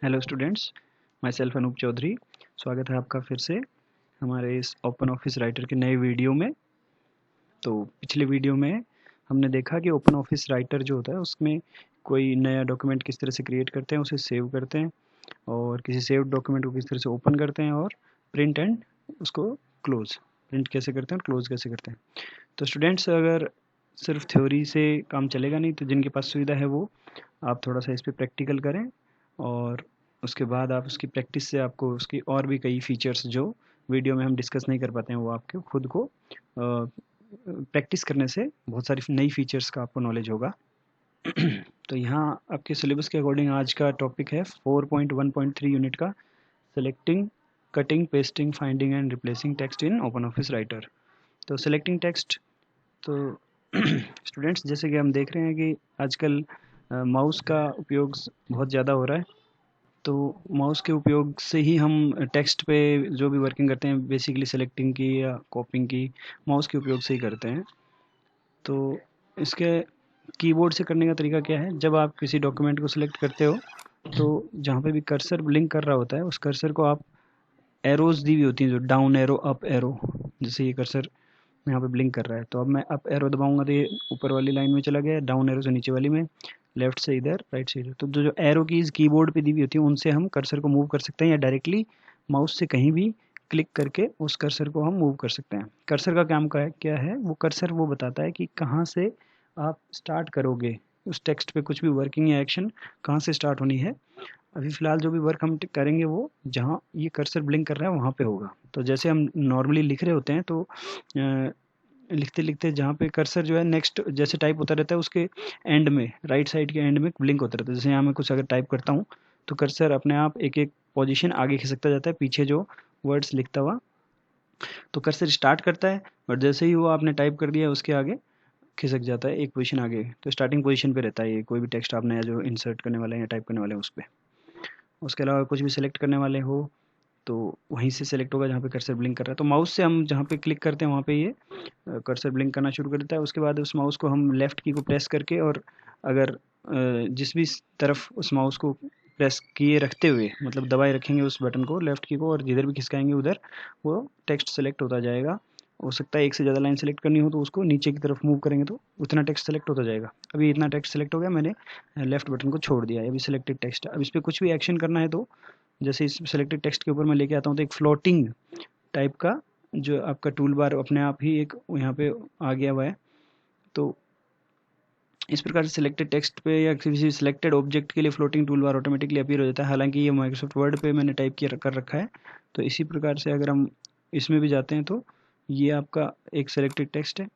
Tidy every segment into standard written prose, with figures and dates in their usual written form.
Hello students, myself Anoop Chaudhary. स्वागत है आपका फिर से हमारे इस ओपन ऑफिस राइटर के नए वीडियो में। तो पिछले वीडियो में हमने देखा कि ओपन ऑफिस राइटर जो होता है उसमें कोई नया डॉक्यूमेंट किस तरह से क्रिएट करते हैं, उसे सेव करते हैं और किसी सेव्ड डॉक्यूमेंट को किस तरह से ओपन करते हैं और प्रिंट एंड उसको क्लोज, प्रिंट कैसे करते हैं और क्लोज कैसे करते हैं। तो स्टूडेंट्स, अगर सिर्फ थ्योरी से काम चलेगा नहीं, तो जिनके पास सुविधा है वो आप थोड़ा सा इस पर प्रैक्टिकल करें और उसके बाद आप उसकी प्रैक्टिस से आपको उसकी और भी कई फीचर्स जो वीडियो में हम डिस्कस नहीं कर पाते हैं वो आपके खुद को प्रैक्टिस करने से बहुत सारी नई फीचर्स का आपको नॉलेज होगा। तो यहाँ आपके सिलेबस के अकॉर्डिंग आज का टॉपिक है 4.1.3 यूनिट का selecting, cutting, pasting, finding and replacing text in open office writer. तो सेलेक्टिंग टेक्स्ट, तो स्टूडेंट्स जैसे कि हम देख रहे हैं कि आजकल माउस का उपयोग बहुत ज़्यादा हो रहा है। तो माउस के उपयोग से ही हम टेक्स्ट पे जो भी वर्किंग करते हैं, बेसिकली सेलेक्टिंग की या कॉपिंग की, माउस के उपयोग से ही करते हैं। तो इसके कीबोर्ड से करने का तरीका क्या है? जब आप किसी डॉक्यूमेंट को सिलेक्ट करते हो तो जहाँ पे भी कर्सर ब्लिंक कर रहा होता है उस कर्सर को आप एरोज दी हुई होती हैं, जो डाउन एरो, अप एरो, जैसे ये कर्सर यहाँ पे ब्लिंक कर रहा है तो अब मैं अप एरो दबाऊंगा तो ये ऊपर वाली लाइन में चला गया, डाउन एरो से नीचे वाली में, लेफ्ट से इधर, राइट से इधर। तो जो जो एरो कीज कीबोर्ड पे दी हुई होती है उनसे हम कर्सर को मूव कर सकते हैं या डायरेक्टली माउस से कहीं भी क्लिक करके उस कर्सर को हम मूव कर सकते हैं। कर्सर का काम क्या है? वो कर्सर वो बताता है कि कहाँ से आप स्टार्ट करोगे उस टेक्स्ट पे, कुछ भी वर्किंग या एक्शन कहाँ से स्टार्ट होनी है। अभी फ़िलहाल जो भी वर्क हम करेंगे वो जहाँ ये कर्सर ब्लिंक कर रहा है वहाँ पे होगा। तो जैसे हम नॉर्मली लिख रहे होते हैं तो लिखते लिखते जहाँ पे कर्सर जो है नेक्स्ट जैसे टाइप होता रहता है उसके एंड में, राइट साइड के एंड में ब्लिंक होता रहता है। जैसे यहाँ मैं कुछ अगर टाइप करता हूँ तो कर्सर अपने आप एक एक पोजीशन आगे खिसकता जाता है पीछे जो वर्ड्स लिखता हुआ। तो कर्सर स्टार्ट करता है और जैसे ही वो आपने टाइप कर दिया उसके आगे खिसक जाता है एक पोजीशन आगे। तो स्टार्टिंग पोजीशन पे रहता है ये, कोई भी टेक्स्ट आप नया जो इंसर्ट करने वाले हैं या टाइप करने वाले हैं उस पर। उसके अलावा कुछ भी सिलेक्ट करने वाले हो तो वहीं से सेलेक्ट होगा जहाँ पे कर्सर ब्लिंक कर रहा है। तो माउस से हम जहाँ पे क्लिक करते हैं वहाँ पे ये कर्सर ब्लिंक करना शुरू कर देता है। उसके बाद उस माउस को हम लेफ़्ट की को प्रेस करके और अगर जिस भी तरफ उस माउस को प्रेस किए रखते हुए, मतलब दबाए रखेंगे उस बटन को, लेफ़्ट की को, और जिधर भी खिसकाएंगे उधर वो टेक्स्ट सेलेक्ट होता जाएगा। हो सकता है एक से ज़्यादा लाइन सेलेक्ट करनी हो तो उसको नीचे की तरफ मूव करेंगे तो उतना टेक्स्ट सेलेक्ट होता जाएगा। अभी इतना टेक्स्ट सेलेक्ट हो गया, मैंने लेफ़्ट बटन को छोड़ दिया है, अभी सिलेक्टेड टेक्स्ट। अब इस पर कुछ भी एक्शन करना है तो जैसे इस सिलेक्टेड टेक्स्ट के ऊपर मैं लेके आता हूँ तो एक फ्लोटिंग टाइप का जो आपका टूल बार अपने आप ही एक यहाँ पे आ गया हुआ है। तो इस प्रकार से सिलेक्टेड टेक्स्ट पे या किसी सिलेक्टेड ऑब्जेक्ट के लिए floating tool bar automatically appear हो जाता है। हालांकि ये माइक्रोसॉफ्ट वर्ड पे मैंने टाइप किया कर रखा है। तो इसी प्रकार से अगर हम इसमें भी जाते हैं तो ये आपका एक सिलेक्टेड टेक्स्ट है।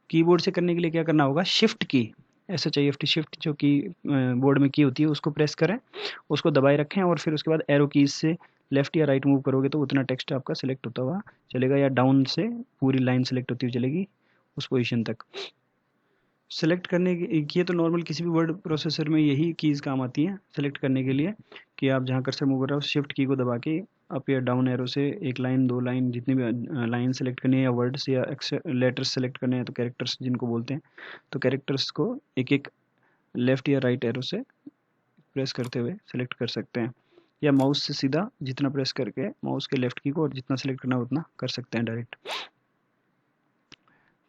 कीबोर्ड से करने के लिए क्या करना होगा? शिफ्ट की, SHIFT, शिफ्ट जो की बोर्ड में की होती है उसको प्रेस करें, उसको दबाए रखें और फिर उसके बाद एरो कीज से लेफ्ट या राइट मूव करोगे तो उतना टेक्स्ट आपका सिलेक्ट होता हुआ चलेगा, या डाउन से पूरी लाइन सेलेक्ट होती हुई चलेगी उस पोजीशन तक। सेलेक्ट करने की ये तो नॉर्मल किसी भी वर्ड प्रोसेसर में यही कीज़ काम आती हैं सेलेक्ट करने के लिए, कि आप जहाँ कर्सर मूव कर रहे हो शिफ्ट की को दबा के अप या डाउन एरो से एक लाइन, दो लाइन, जितनी भी लाइन सेलेक्ट करनी है या वर्ड्स या लेटर्स सेलेक्ट करने हैं तो कैरेक्टर्स जिनको बोलते हैं, तो कैरेक्टर्स को एक एक लेफ्ट या राइट एरो से प्रेस करते हुए सेलेक्ट कर सकते हैं, या माउस से सीधा जितना प्रेस करके माउस के लेफ्ट की को और जितना सेलेक्ट करना उतना कर सकते हैं डायरेक्ट।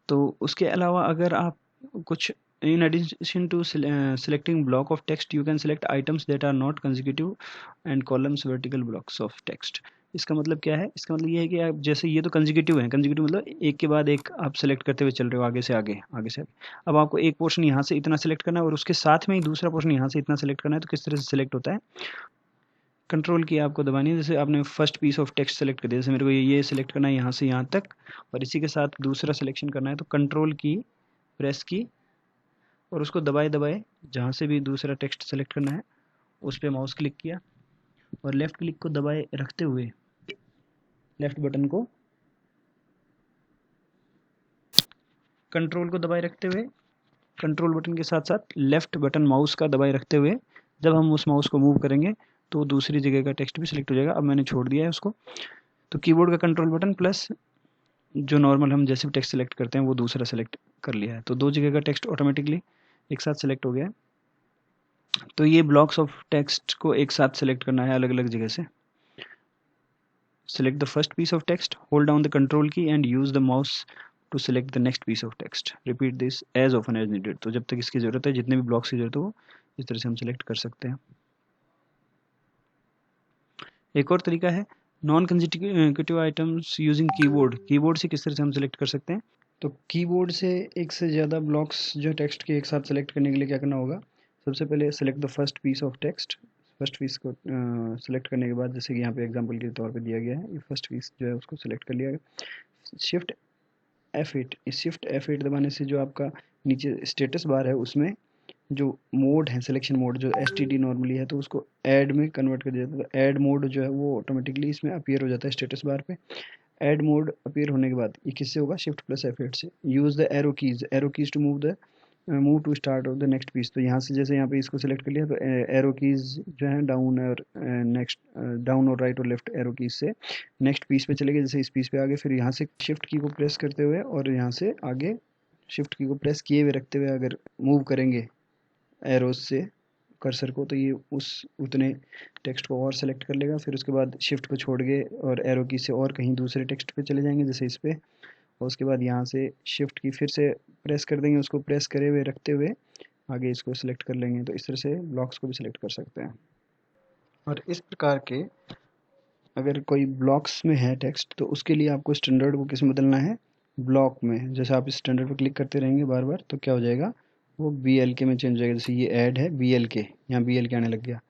तो उसके अलावा अगर आप कुछ in addition to selecting block of text, you can select items that are not consecutive and columns vertical blocks of text। इसका मतलब क्या है? इसका मतलब ये है कि आप जैसे ये तो कंजिक्यूटिव है, कंजिक्यूटिव मतलब एक के बाद एक आप सेलेक्ट करते हुए चल रहे हो आगे से आगे, आगे से आगे। अब आपको एक पोर्शन यहाँ से इतना सेलेक्ट करना है और उसके साथ में ही दूसरा पोर्शन यहाँ से इतना सेलेक्ट करना है, तो किस तरह से सेलेक्ट होता है? कंट्रोल की आपको दबानी है। जैसे आपने first piece of text select कर दिया, जैसे मेरे को ये सेलेक्ट करना है यहाँ से यहाँ तक और इसी के साथ दूसरा सिलेक्शन करना है, तो कंट्रोल की प्रेस की और उसको दबाए दबाए जहाँ से भी दूसरा टेक्स्ट सेलेक्ट करना है उस पर माउस क्लिक किया और लेफ़्ट क्लिक को दबाए रखते हुए लेफ़्ट बटन को, कंट्रोल को दबाए रखते हुए, कंट्रोल बटन के साथ साथ लेफ़्ट बटन माउस का दबाए रखते हुए जब हम उस माउस को मूव करेंगे तो दूसरी जगह का टेक्स्ट भी सिलेक्ट हो जाएगा। अब मैंने छोड़ दिया है उसको। तो कीबोर्ड का कंट्रोल बटन प्लस जो नॉर्मल हम जैसे भी टेक्स्ट सेलेक्ट करते हैं वो दूसरा सेलेक्ट कर लिया है, तो दो जगह का टेक्स्ट ऑटोमेटिकली एक साथ सेलेक्ट हो गया है। तो ये ब्लॉक्स ऑफ टेक्स्ट को एक साथ सेलेक्ट करना है अलग अलग जगह से। Select the first piece of text, hold down the control key and use the mouse to select the next piece of text. Repeat this as often as needed. तो जब तक इसकी ज़रूरत है, जितने भी ब्लॉक्स की ज़रूरत हो, इस तरह से हम सेलेक्ट कर सकते हैं। एक और तरीका है non consecutive items using keyboard. Keyboard से किस तरह से हम सेलेक्ट कर सकते हैं? तो कीबोर्ड से एक से ज़्यादा ब्लॉक्स जो टेक्स्ट के एक साथ सेलेक्ट करने के लिए क्या करना होगा? सबसे पहले select the first piece of text. First piece को सेलेक्ट करने के बाद, जैसे कि यहाँ पे एग्जांपल के तौर पे दिया गया है, ये फर्स्ट पीस जो है उसको सेलेक्ट कर लिया गया। शिफ्ट F8, इस शिफ्ट F8 दबाने से जो आपका नीचे स्टेटस बार है उसमें जो मोड है, सिलेक्शन मोड जो STD नॉर्मली है, तो उसको ऐड में कन्वर्ट कर दिया जाता है। तो ऐड मोड जो है वो ऑटोमेटिकली इसमें अपीयर हो जाता है स्टेटस बार पे। ऐड मोड अपीयर होने के बाद ये किससे होगा? शिफ्ट प्लस F8 से। Use the arrow keys to move to start of the next piece. तो यहाँ से जैसे यहाँ पे इसको सेलेक्ट कर लिया, तो एरो कीज जो है डाउन और नेक्स्ट डाउन और राइट और लेफ्ट एरो कीज से नेक्स्ट पीस पे चले गए। जैसे इस पीस पे आगे, फिर यहाँ से शिफ्ट की को प्रेस करते हुए और यहाँ से आगे शिफ्ट की को प्रेस किए हुए रखते हुए अगर मूव करेंगे एरोज से कर्सर को, तो ये उस उतने टेक्स्ट को और सेलेक्ट कर लेगा। फिर उसके बाद शिफ्ट को छोड़ के और एरो की से और कहीं दूसरे टेक्स्ट पे चले जाएंगे, जैसे इस पे, और उसके बाद यहाँ से शिफ्ट की फिर से प्रेस कर देंगे, उसको प्रेस करे हुए रखते हुए आगे इसको सिलेक्ट कर लेंगे। तो इस तरह से ब्लॉक्स को भी सिलेक्ट कर सकते हैं। और इस प्रकार के अगर कोई ब्लॉक्स में है टेक्स्ट, तो उसके लिए आपको स्टैंडर्ड को किस में बदलना है? ब्लॉक में। जैसे आप इस स्टैंडर्ड पर क्लिक करते रहेंगे बार बार, तो क्या हो जाएगा? वो BLK में चेंज हो जाएगा। जैसे ये ऐड है BLK, यहाँ BLK आने लग गया।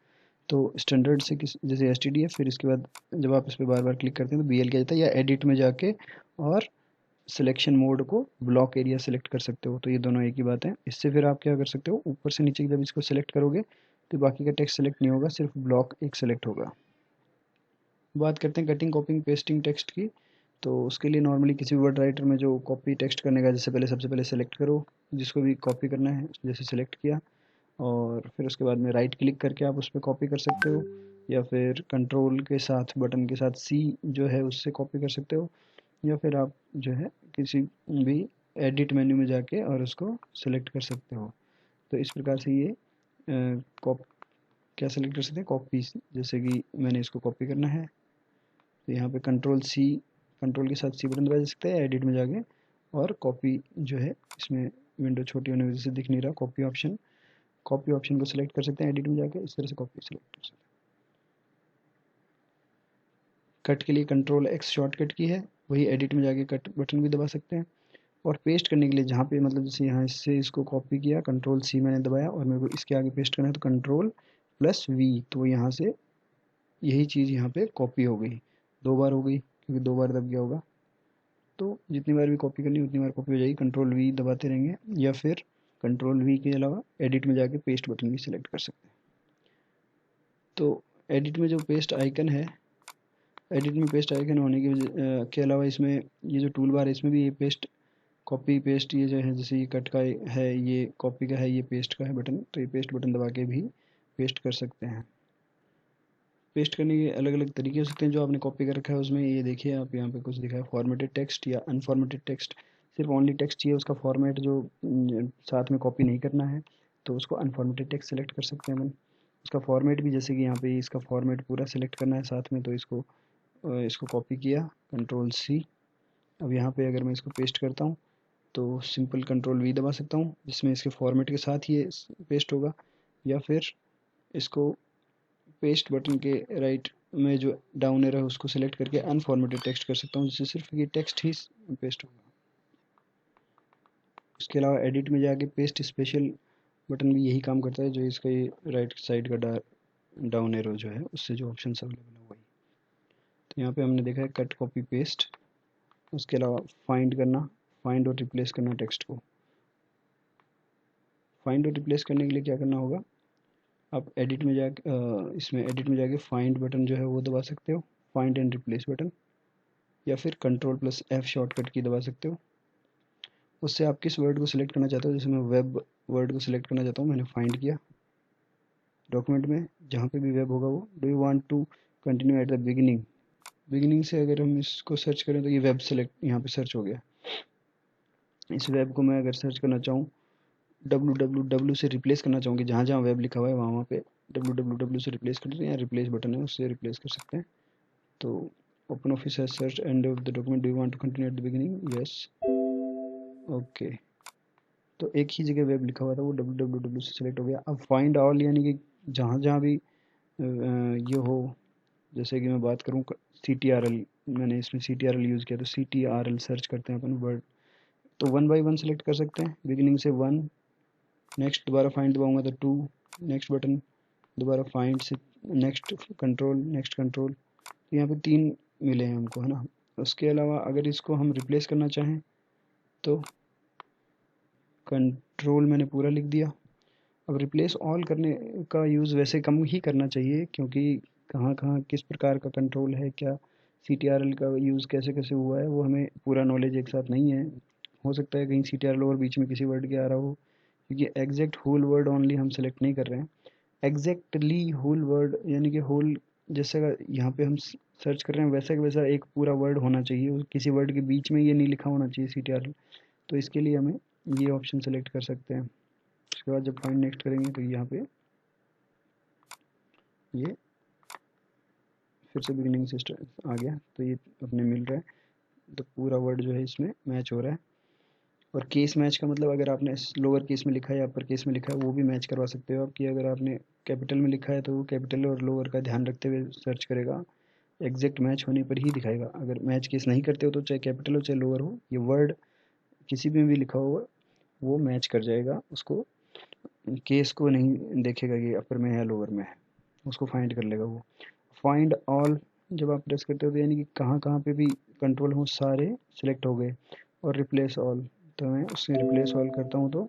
तो स्टैंडर्ड से किस, जैसे STD है, फिर इसके बाद जब आप इस पर बार बार क्लिक करते हैं तो BLK आ जाता है। या एडिट में जाके और सिलेक्शन मोड को ब्लॉक एरिया सेलेक्ट कर सकते हो। तो ये दोनों एक ही बात है। इससे फिर आप क्या कर सकते हो, ऊपर से नीचे जब इसको सेलेक्ट करोगे तो बाकी का टेक्स्ट सेलेक्ट नहीं होगा, सिर्फ ब्लॉक एक सेलेक्ट होगा। बात करते हैं कटिंग, कॉपिंग, पेस्टिंग टेक्स्ट की। तो उसके लिए नॉर्मली किसी भी वर्ड राइटर में जो कॉपी टेक्स्ट करने का, जैसे पहले सबसे पहले सेलेक्ट करो जिसको भी कॉपी करना है, जैसे सेलेक्ट किया, और फिर उसके बाद में राइट क्लिक करके आप उस पर कॉपी कर सकते हो, या फिर कंट्रोल के साथ बटन के साथ C जो है उससे कॉपी कर सकते हो, या फिर आप जो है किसी भी एडिट मेन्यू में जाके और उसको सेलेक्ट कर सकते हो। तो इस प्रकार से ये कॉप क्या सेलेक्ट कर सकते हैं? कॉपीज। जैसे कि मैंने इसको कॉपी करना है, तो यहाँ पे कंट्रोल के साथ C बटन दबा सकते हैं एडिट में जाके, और कॉपी जो है इसमें विंडो छोटी होने की वजह से दिख नहीं रहा, कॉपी ऑप्शन को सिलेक्ट कर सकते हैं एडिट में जाके। इस तरह से कॉपी सिलेक्ट कर सकते हैं। कट के लिए कंट्रोल X शॉर्टकट की है, वही एडिट में जाके कट बटन भी दबा सकते हैं। और पेस्ट करने के लिए जहाँ पे मतलब जैसे यहाँ से इसको कॉपी किया, कंट्रोल C मैंने दबाया और मेरे को इसके आगे पेस्ट करना है, तो कंट्रोल प्लस V, तो यहाँ से यही चीज़ यहाँ पे कॉपी हो गई। 2 बार हो गई क्योंकि 2 बार दब गया होगा। तो जितनी बार भी कॉपी करनी उतनी बार कॉपी हो जाएगी। कंट्रोल V दबाते रहेंगे, या फिर कंट्रोल V के अलावा एडिट में जाके पेस्ट बटन भी सिलेक्ट कर सकते हैं। तो एडिट में जो पेस्ट आइकन है, एडिट में पेस्ट आइकन होने के अलावा इसमें ये जो टूल बार है इसमें भी ये पेस्ट, कॉपी पेस्ट, ये जो है जैसे ये कट का है, ये कॉपी का है, ये पेस्ट का है बटन, तो ये पेस्ट बटन दबा के भी पेस्ट कर सकते हैं। पेस्ट करने के अलग अलग तरीके हो सकते हैं। जो आपने कॉपी कर रखा है उसमें ये देखिए आप यहाँ पे कुछ दिखा है फॉर्मेटेड टेक्स्ट या अनफॉर्मेटेड टेक्स्ट। सिर्फ ओनली टेक्स्ट चाहिए, उसका फॉर्मेट जो साथ में कॉपी नहीं करना है, तो उसको अनफॉर्मेटेड टेक्स्ट सेलेक्ट कर सकते हैं अपन। उसका फॉर्मेट भी, जैसे कि यहाँ पे इसका फॉर्मेट पूरा सेलेक्ट करना है साथ में, तो इसको कॉपी किया, कंट्रोल C। अब यहाँ पे अगर मैं इसको पेस्ट करता हूँ तो सिंपल कंट्रोल V दबा सकता हूँ, जिसमें इसके फॉर्मेट के साथ ये पेस्ट होगा, या फिर इसको पेस्ट बटन के राइट में जो डाउन एरो है उसको सेलेक्ट करके अनफॉर्मेटेड टेक्स्ट कर सकता हूँ, जिससे सिर्फ ये टेक्स्ट ही पेस्ट होगा। इसके अलावा एडिट में जाके पेस्ट स्पेशल बटन भी यही काम करता है, जो इसका ये राइट साइड का डाउन एरो जो है उससे जो ऑप्शन अवेलेबल है वही। तो यहाँ पे हमने देखा है कट, कॉपी, पेस्ट। उसके अलावा फाइंड और रिप्लेस करना टेक्स्ट को। फाइंड और रिप्लेस करने के लिए क्या करना होगा, आप एडिट में जाके इसमें एडिट में जाके फाइंड बटन जो है वो दबा सकते हो, फाइंड एंड रिप्लेस बटन, या फिर कंट्रोल प्लस F शॉर्टकट की दबा सकते हो। उससे आप किस वर्ड को सिलेक्ट करना चाहते हो, जैसे मैं वेब वर्ड को सिलेक्ट करना चाहता हूँ, मैंने फाइंड किया, डॉक्यूमेंट में जहाँ पे भी वेब होगा वो, do you want to continue at the beginning से अगर हम इसको सर्च करें तो ये वेब सेलेक्ट यहाँ पे सर्च हो गया। इस वेब को मैं अगर सर्च करना चाहूँ www से रिप्लेस करना चाहूँगी, जहाँ जहाँ वेब लिखा हुआ है वहाँ वहाँ पे www से रिप्लेस कर देते हैं, या रिप्लेस बटन है उससे रिप्लेस कर सकते हैं। तो open office has search end of the document, do you want to continue at the beginning, yes, okay. तो एक ही जगह वेब लिखा हुआ था वो www से सिलेक्ट हो गया। अब फाइंड ऑल यानी कि जहाँ जहाँ भी ये हो, जैसे कि मैं बात करूँ CTRL, मैंने इसमें CTRL यूज़ किया तो CTRL सर्च करते हैं अपन वर्ड, तो 1 बाई 1 सेलेक्ट कर सकते हैं, बिगिनिंग से 1, नेक्स्ट दोबारा फाइंड दबाऊंगा तो 2, नेक्स्ट बटन दोबारा फाइंड से नेक्स्ट कंट्रोल, नेक्स्ट कंट्रोल, यहाँ पे 3 मिले हैं हमको, है ना। उसके अलावा अगर इसको हम रिप्लेस करना चाहें तो कंट्रोल मैंने पूरा लिख दिया। अब रिप्लेस ऑल करने का यूज़ वैसे कम ही करना चाहिए, क्योंकि कहाँ कहाँ किस प्रकार का कंट्रोल है, क्या CTRL का यूज़ कैसे कैसे हुआ है, वो हमें पूरा नॉलेज एक साथ नहीं है। हो सकता है कहीं CTRL और बीच में किसी वर्ड के आ रहा हो, क्योंकि एग्जैक्ट होल वर्ड ओनली हम सेलेक्ट नहीं कर रहे हैं। एग्जैक्टली होल वर्ड यानी कि होल, जैसे यहाँ पे हम सर्च कर रहे हैं वैसा का वैसा एक पूरा वर्ड होना चाहिए, किसी वर्ड के बीच में ये नहीं लिखा होना चाहिए CTRL। तो इसके लिए हमें ये ऑप्शन सेलेक्ट कर सकते हैं। उसके बाद जब फाइंड नेक्स्ट करेंगे तो यहाँ पे ये फिर से बिगिनिंग से आ गया, तो ये अपने मिल रहा है, तो पूरा वर्ड जो है इसमें मैच हो रहा है। और केस मैच का मतलब अगर आपने लोअर केस में लिखा है या अपर केस में लिखा है वो भी मैच करवा सकते हो आप, कि अगर आपने कैपिटल में लिखा है तो वो कैपिटल और लोअर का ध्यान रखते हुए सर्च करेगा, एग्जैक्ट मैच होने पर ही दिखाएगा। अगर मैच केस नहीं करते हो तो चाहे कैपिटल हो चाहे लोअर हो, ये वर्ड किसी में भी लिखा होगा वो मैच कर जाएगा, उसको केस को नहीं देखेगा कि अपर में है या लोअर में है, उसको फाइंड कर लेगा वो। फाइंड ऑल जब आप प्रेस करते हो तो यानी कि कहाँ कहाँ पे भी कंट्रोल हो सारे सिलेक्ट हो गए। और रिप्लेस ऑल, तो मैं उससे रिप्लेस ऑल करता हूँ तो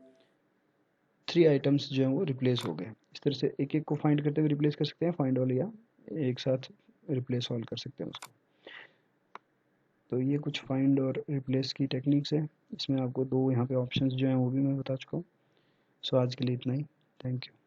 3 आइटम्स जो हैं वो रिप्लेस हो गए। इस तरह से एक एक को फाइंड करते हुए रिप्लेस कर सकते हैं फाइंड ऑल, या एक साथ रिप्लेस ऑल कर सकते हैं उसको। तो ये कुछ फाइंड और रिप्लेस की टेक्निक्स है। इसमें आपको 2 यहाँ पे ऑप्शंस जो हैं वो भी मैं बता चुका हूँ। सो आज के लिए इतना ही, थैंक यू।